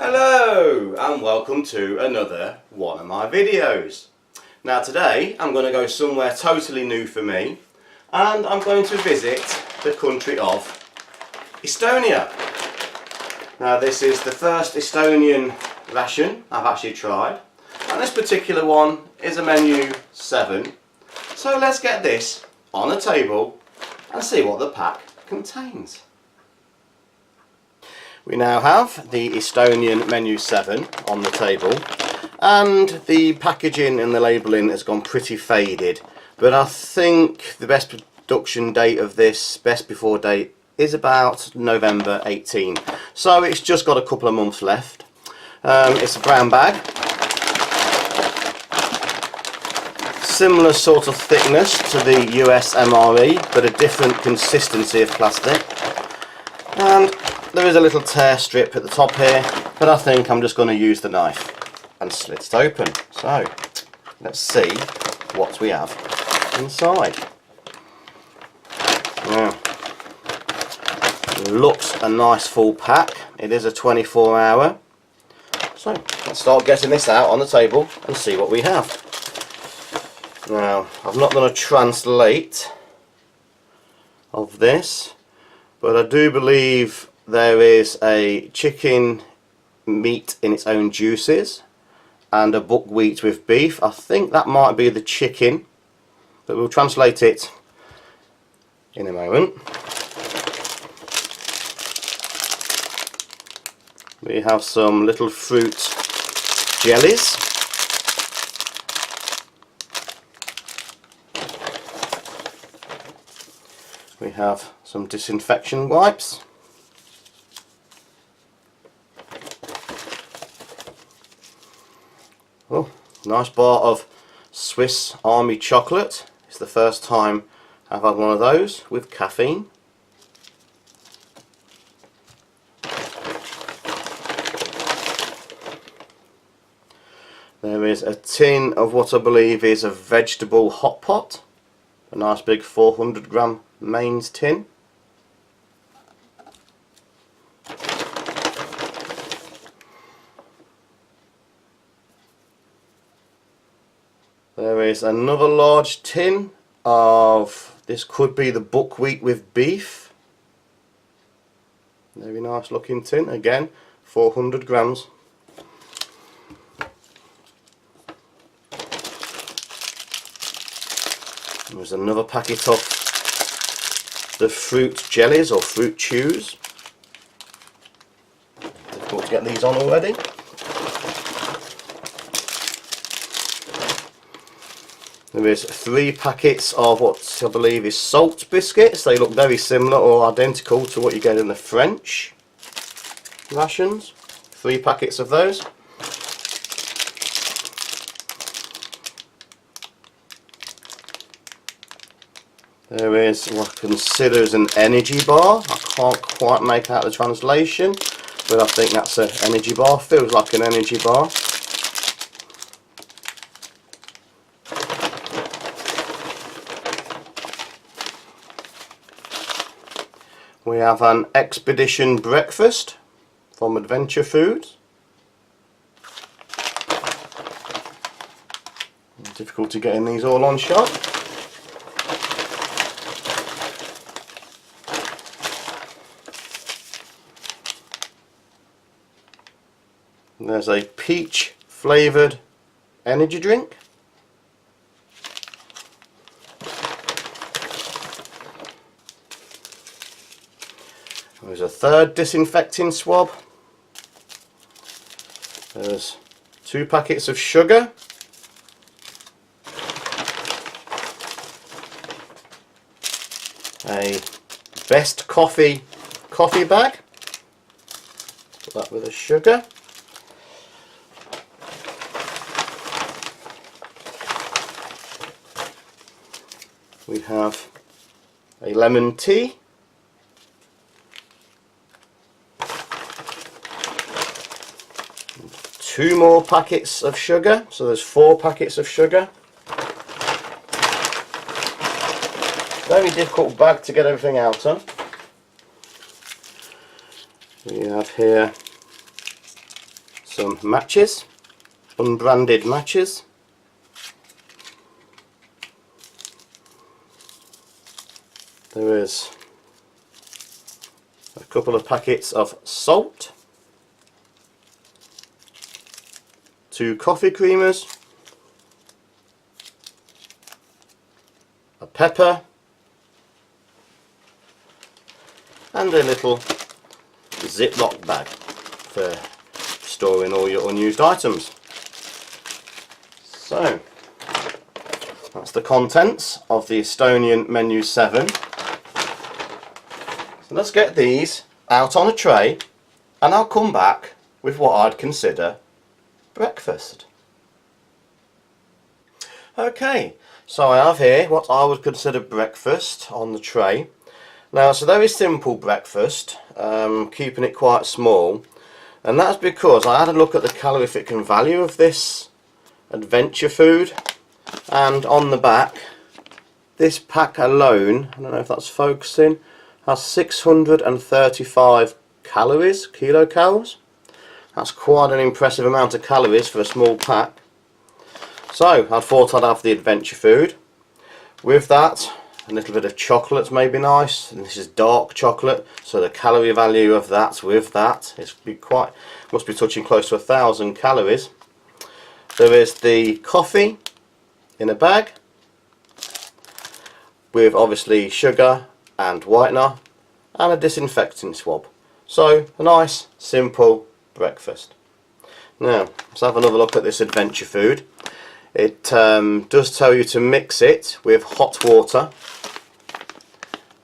Hello and welcome to another one of my videos. Now today I'm going to go somewhere totally new for me and I'm going to visit the country of Estonia. Now this is the first Estonian ration I've actually tried, and this particular one is a menu 7. So let's get this on the table and see what the pack contains. We now have the Estonian menu 7 on the table, and the packaging and the labelling has gone pretty faded, but I think the best production date of this, best before date, is about November 18, so it's just got a couple of months left. It's a brown bag, similar sort of thickness to the US MRE but a different consistency of plastic, and there is a little tear strip at the top here, but I think I'm just going to use the knife and slit it open. So let's see what we have inside. Now, looks a nice full pack. It is a 24-hour. So let's start getting this out on the table and see what we have. Now, I'm not going to translate of this, but I do believe there is a chicken meat in its own juices and a buckwheat with beef. I think that might be the chicken, but we'll translate it in a moment. We have some little fruit jellies. We have some disinfection wipes. Oh, nice bar of Swiss Army chocolate. It's the first time I've had one of those with caffeine. There is a tin of what I believe is a vegetable hot pot. A nice big 400-gram mains tin. There is another large tin of, this could be the buckwheat with beef. Very nice looking tin, again 400 grams. There's another packet of the fruit jellies or fruit chews. Difficult to get these on already. There is 3 packets of what I believe is salt biscuits. They look very similar or identical to what you get in the French rations. 3 packets of those. There is what I consider as an energy bar. I can't quite make out the translation, but I think that's an energy bar. Feels like an energy bar. We have an expedition breakfast from Adventure Foods. Difficult getting these all on shot. There's a peach flavoured energy drink. There's a third disinfecting swab. There's 2 packets of sugar. A best coffee bag. Put that with the sugar. We have a lemon tea. Two more packets of sugar, so there's 4 packets of sugar. Very difficult bag to get everything out of. We have here some matches, unbranded matches. There is a couple of packets of salt, 2 coffee creamers, a pepper, and a little Ziploc bag for storing all your unused items. So that's the contents of the Estonian Menu 7. So let's get these out on a tray and I'll come back with what I'd consider breakfast. Okay, so I have here what I would consider breakfast on the tray. Now it's a very simple breakfast, keeping it quite small, and that's because I had a look at the calorific value of this adventure food, and on the back this pack alone, I don't know if that's focusing, has 635 calories, kilocalories. That's quite an impressive amount of calories for a small pack. So I thought I'd have the adventure food. With that, a little bit of chocolate's maybe nice, and this is dark chocolate, so the calorie value of that with that is must be touching close to 1,000 calories. There is the coffee in a bag with obviously sugar and whitener and a disinfecting swab. So a nice simple breakfast. Now let's have another look at this adventure food. It does tell you to mix it with hot water.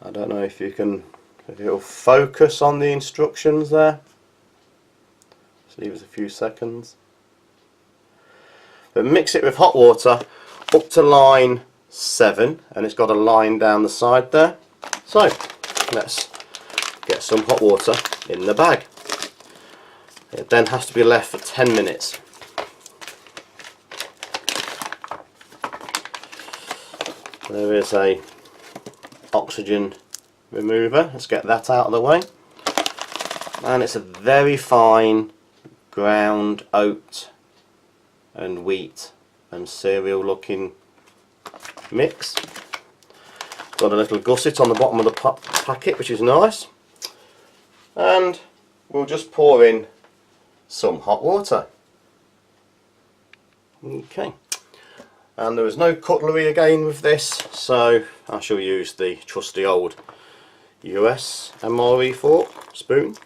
I don't know if it'll focus on the instructions there. Just leave us a few seconds. But mix it with hot water up to line 7, and it's got a line down the side there. So let's get some hot water in the bag. It then has to be left for 10 minutes. There is a oxygen remover. Let's get that out of the way. And it's a very fine ground oat and wheat and cereal looking mix. Got a little gusset on the bottom of the packet, which is nice. And we'll just pour in some hot water. Okay. And there is no cutlery again with this, so I shall use the trusty old US MRE fork spoon.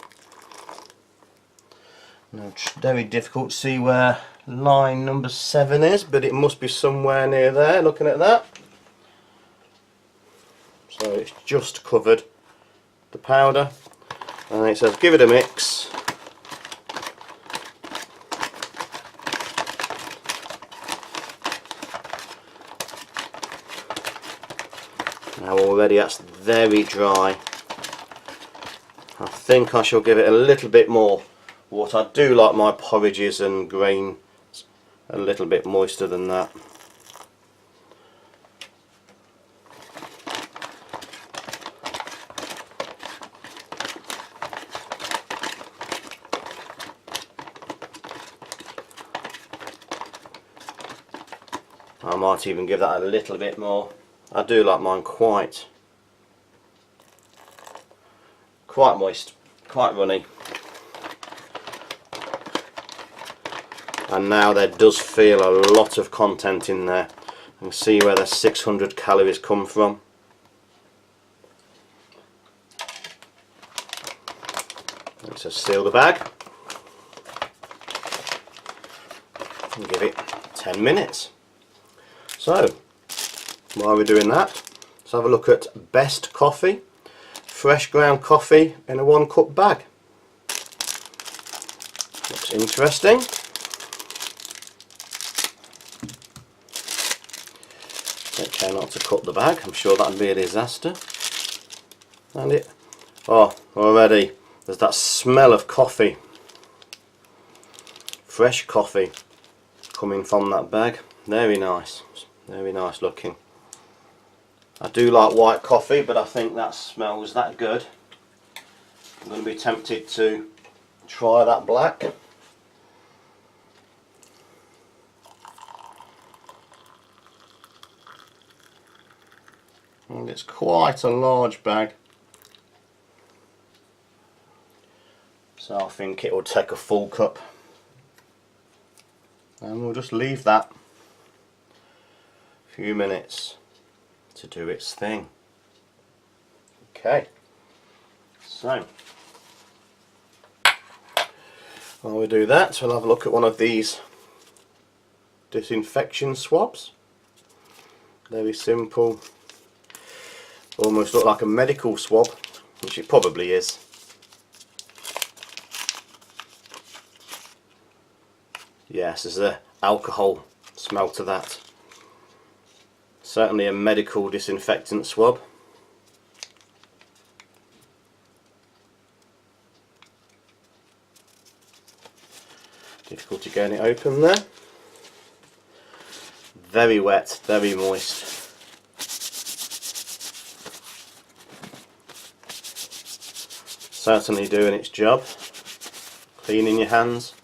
Now it's very difficult to see where line number 7 is, but it must be somewhere near there, looking at that. So it's just covered the powder, and it says give it a mix. Now already that's very dry. I think I shall give it a little bit more water. I do like my porridges and grains a little bit moister than that. I might even give that a little bit more. I do like mine quite moist, quite runny. And now there does feel a lot of content in there. You can see where the 600 calories come from. Let's just seal the bag and give it 10 minutes. So while we're doing that, let's have a look at Best Coffee. Fresh ground coffee in a 1 cup bag. Looks interesting. Take care not to cut the bag, I'm sure that would be a disaster. And already there's that smell of coffee. Fresh coffee coming from that bag. Very nice looking. I do like white coffee, but I think that smells that good. I'm going to be tempted to try that black. and it's quite a large bag, so I think it will take a full cup, and we'll just leave that a few minutes to do its thing. Okay, so while we do that, we'll have a look at one of these disinfection swabs. Very simple, almost look like a medical swab, which it probably is. Yes, there's an alcohol smell to that. Certainly a medical disinfectant swab. Difficulty getting it open there. Very wet, very moist. Certainly doing its job. Cleaning your hands,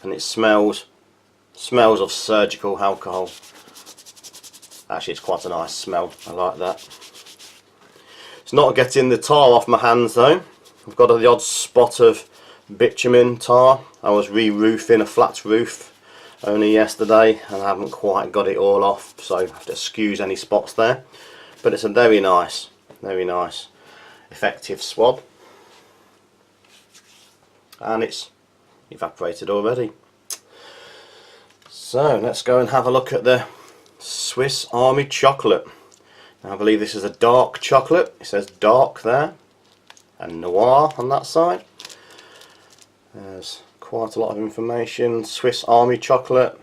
and it smells of surgical alcohol. Actually, it's quite a nice smell. I like that. It's not getting the tar off my hands though. I've got the odd spot of bitumen tar. I was re-roofing a flat roof only yesterday and I haven't quite got it all off, so I have to excuse any spots there. But it's a very nice effective swab, and it's evaporated already. So let's go and have a look at the Swiss Army chocolate. Now, I believe this is a dark chocolate. It says dark there and noir on that side. There's quite a lot of information. Swiss Army chocolate.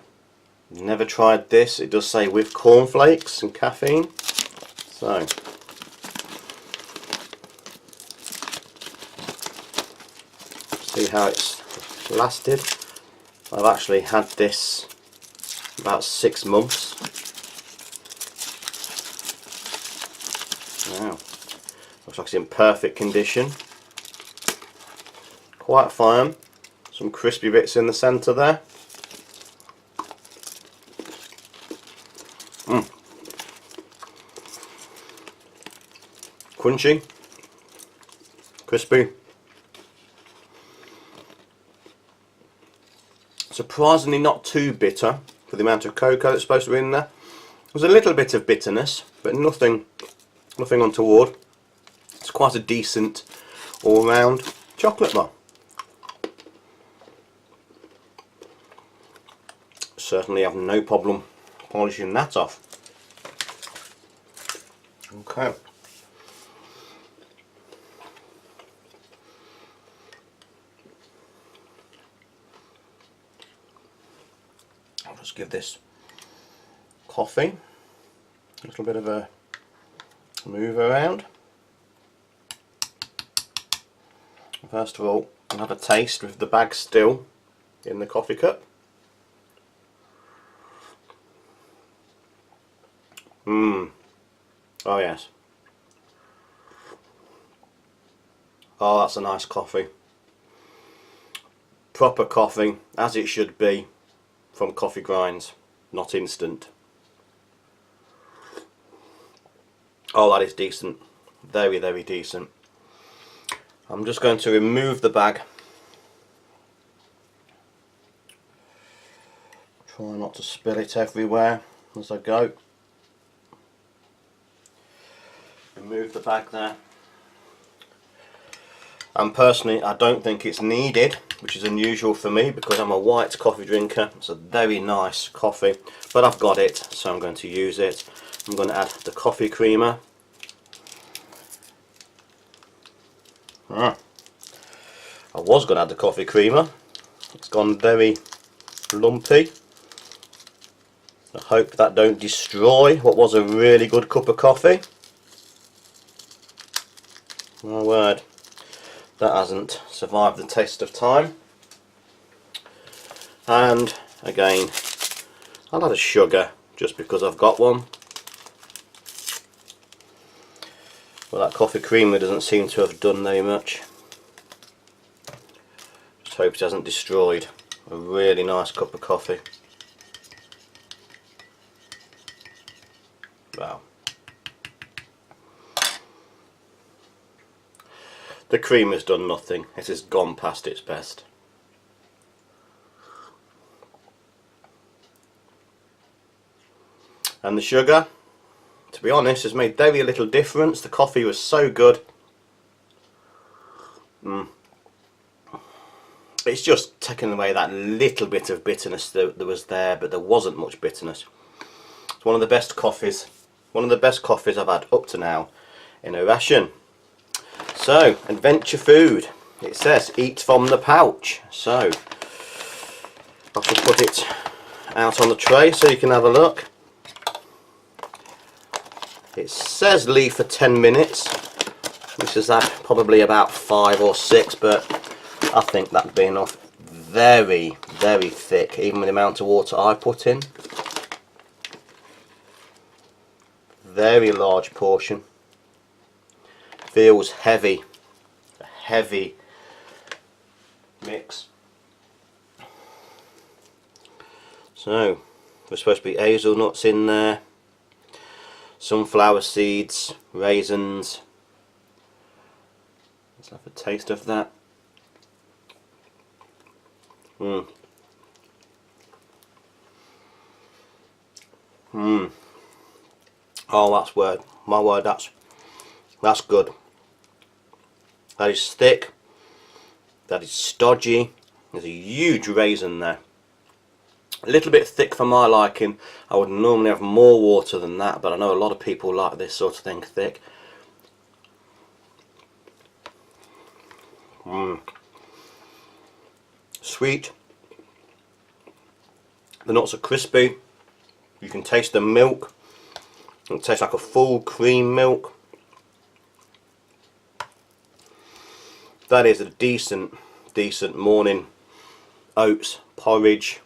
Never tried this. It does say with cornflakes and caffeine. So see how it's lasted. I've actually had this about 6 months. Wow, looks like it's in perfect condition. Quite firm. Some crispy bits in the centre there. Crunchy, crispy. Surprisingly not too bitter for the amount of cocoa that's supposed to be in there. There's a little bit of bitterness, but nothing untoward. It's quite a decent all-round chocolate bar. Certainly have no problem polishing that off. Okay. I'll just give this coffee a little bit of a move around. First of all, I'll have a taste with the bag still in the coffee cup. Oh yes. Oh, that's a nice coffee. Proper coffee, as it should be, from coffee grinds, not instant. Oh, that is decent. Very, very decent. I'm just going to remove the bag. Try not to spill it everywhere as I go. Remove the bag there. And personally, I don't think it's needed, which is unusual for me because I'm a white coffee drinker. It's a very nice coffee, but I've got it, so I'm going to use it. I'm going to add the coffee creamer. I was going to add the coffee creamer. It's gone very lumpy. I hope that don't destroy what was a really good cup of coffee. My word, that hasn't survived the test of time. And again, I'll add a sugar just because I've got one. Well, that coffee creamer doesn't seem to have done very much. Just hope it hasn't destroyed a really nice cup of coffee. Wow. The cream has done nothing. It has gone past its best. And the sugar, to be honest, has made very little difference. The coffee was so good. It's just taken away that little bit of bitterness that was there, but there wasn't much bitterness. It's one of the best coffees. One of the best coffees I've had up to now in a ration. So, adventure food. It says eat from the pouch. So, I shall put it out on the tray so you can have a look. It says leave for 10 minutes. This is at probably about 5 or 6, but I think that'd be enough. Very, very thick, even with the amount of water I put in. Very large portion. Feels heavy. A heavy mix. So, there's supposed to be hazelnuts in there. Sunflower seeds, raisins. Let's have a taste of that. Oh, that's word. My word, that's good. That is thick. That is stodgy. There's a huge raisin there. A little bit thick for my liking. I would normally have more water than that, but I know a lot of people like this sort of thing thick. Sweet. The nuts are crispy. You can taste the milk. It tastes like a full cream milk. That is a decent morning oats porridge.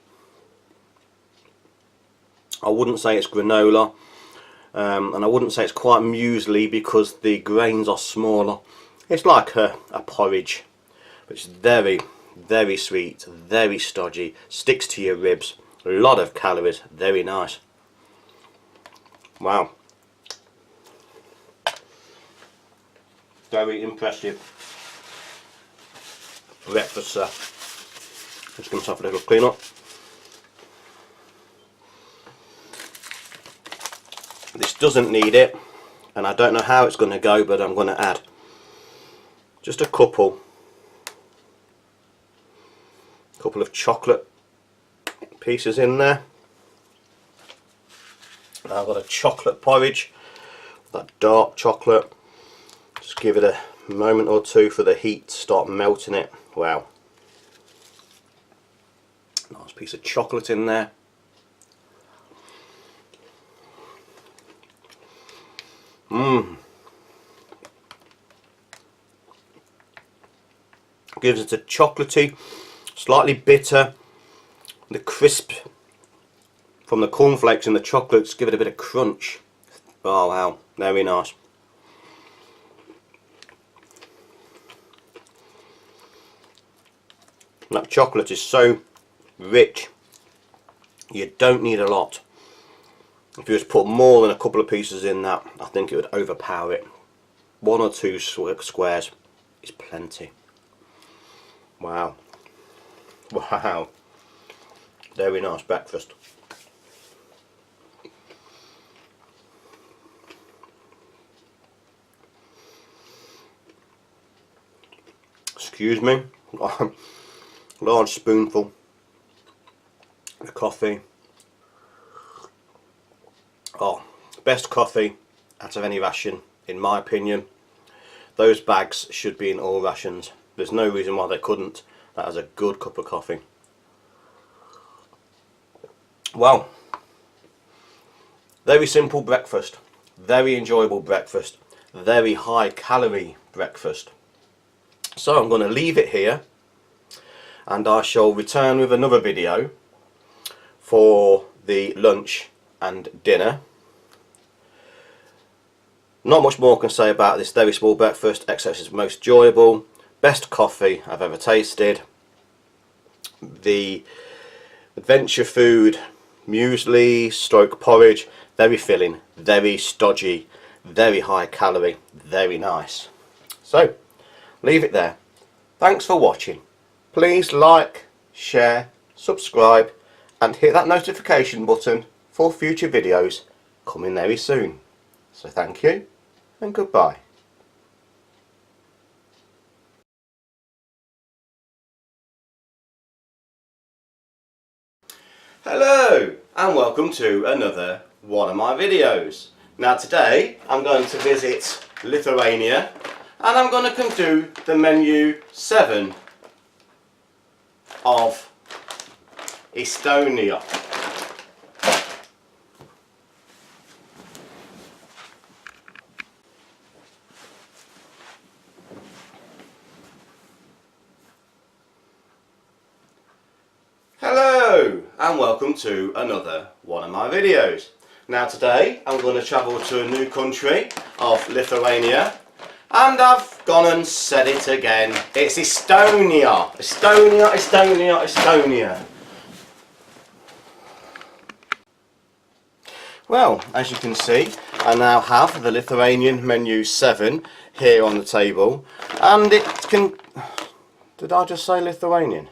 I wouldn't say it's granola, and I wouldn't say it's quite muesli because the grains are smaller. It's like a porridge, but it's very, very sweet, very stodgy, sticks to your ribs, a lot of calories, very nice. Wow. Very impressive breakfast, sir. Just give myself a little clean up. This doesn't need it, and I don't know how it's going to go, but I'm going to add just a couple of chocolate pieces in there. I've got a chocolate porridge, that dark chocolate. Just give it a moment or two for the heat to start melting it. Wow. Nice piece of chocolate in there. Gives it a chocolatey, slightly bitter. The crisp from the cornflakes and the chocolates give it a bit of crunch. Oh wow, very nice. That chocolate is so rich, you don't need a lot. If you just put more than a couple of pieces in that, I think it would overpower it. 1 or 2 squares is plenty. Wow. Wow. Very nice breakfast. Excuse me. Large spoonful of coffee. Oh, best coffee out of any ration, in my opinion. Those bags should be in all rations. There's no reason why they couldn't. That is a good cup of coffee. Well, very simple breakfast, very enjoyable breakfast, very high calorie breakfast. So I'm going to leave it here, and I shall return with another video for the lunch and dinner. Not much more I can say about this very small breakfast, except it's most enjoyable. Best coffee I've ever tasted. The adventure food muesli stroke porridge, very filling, very stodgy, very high calorie, very nice. So leave it there. Thanks for watching. Please like, share, subscribe and hit that notification button for future videos coming very soon. So thank you and goodbye. Hello and welcome to another one of my videos. Now today I'm going to visit Lithuania and I'm going to do the menu 7 of Estonia. Hello and welcome to another one of my videos. Now today I'm going to travel to a new country of Lithuania and I've gone and said it again. It's Estonia. Estonia, Estonia, Estonia. Well, as you can see, I now have the Lithuanian menu 7 here on the table and it can... Did I just say Lithuanian?